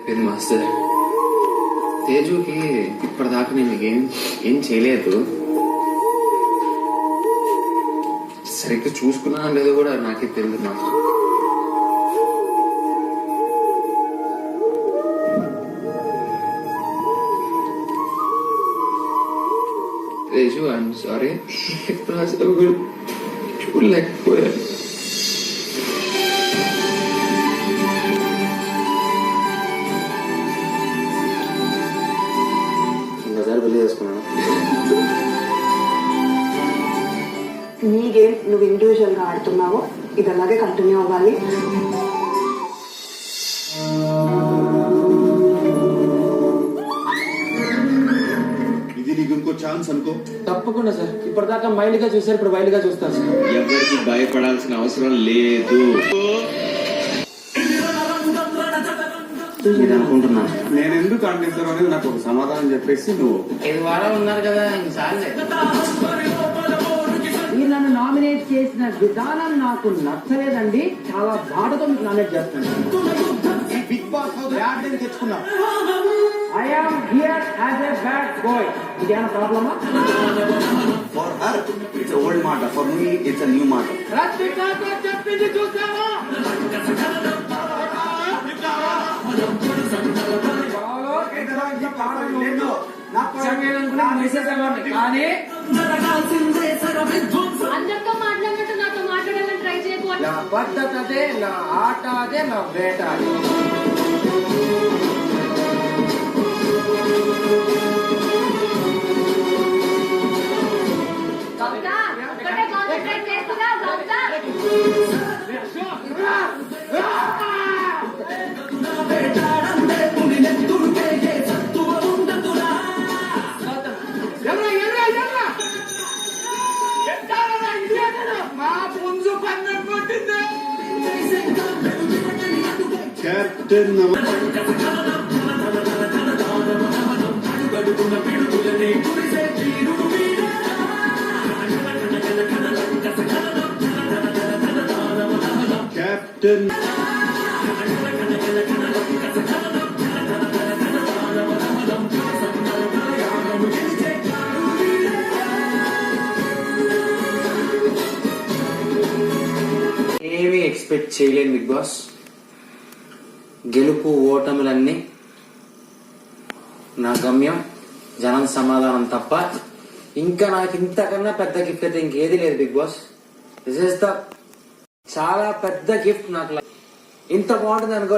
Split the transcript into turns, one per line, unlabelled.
అయిపోయింది మాస్టర్. తేజుకి ఇప్పటిదాకా నేను ఏం చేయలేదు. సరిగ్గా చూసుకున్నా లేదో కూడా నాకే తెలియదు మాస్టర్. Teju I'm sorry. ఇప్పుడు అసలు చూడలేకపోయాను. ఇంకోసారి పెళ్లి చేసుకున్నాను.
నీ గేమ్ నువ్వు ఇండివిజువల్ గా ఆడుతున్నావో ఇది అలాగే కంటిన్యూ అవ్వాలి.
ఇది నీకు ఇంకో ఛాన్స్ అనుకో.
తప్పకుండా సార్. ఇప్పటిదాకా మైల్డ్ గా చూసారు, ఇప్పుడు వైల్డ్ గా చూస్తారు సార్.
ఎవరికి భయపడాల్సిన అవసరం లేదు. నేను అనుకుంటున్నాను
నేను ఎందుకు అంటిస్తాను అనేది నాకు ఒక సమాధానం చెప్పేసి నువ్వు
5 వారాలు ఉన్నారు కదా ఇంకోసారి.
మీరు నన్ను నామినేట్ చేసిన విధానం నాకు నచ్చలేదండి. చాలా బాధతో మీకు నామినేట్ చేస్తాను.
Bigg Boss house bad name తెచ్చుకున్నా.
I am here as a bad boy. ఇదేనా ప్రాబ్లమా?
ఫర్ హర్ ఇట్స్ ఓల్డ్ మాట, ఫర్ మీ ఇట్స్ న్యూ మాట.
చెప్పింది చూసావా? కానీ
అందరితో మాట్లాడినట్టు నాతో మాట్లాడాలని ట్రై చేయకూడదు.
నా పద్ధతి అదే, నా ఆట అదే, నా వేట అదే.
ఒక్కటే కాన్సంట్రేట్ చేస్తున్నా.
కెప్టెన్ కెప్టెన్
ఏమీ ఎక్స్పెక్ట్ చేయలేను బిగ్ బాస్. గెలుపు ఓటములన్నీ నా గమ్యం, జనం సమాధానం తప్ప ఇంకా నాకు ఇంతకన్నా పెద్ద గిఫ్ట్ అయితే ఇంకేది లేదు big boss. This is the చాలా పెద్ద గిఫ్ట్ నాకు. ఇంత బాగుంటుంది అనుకో.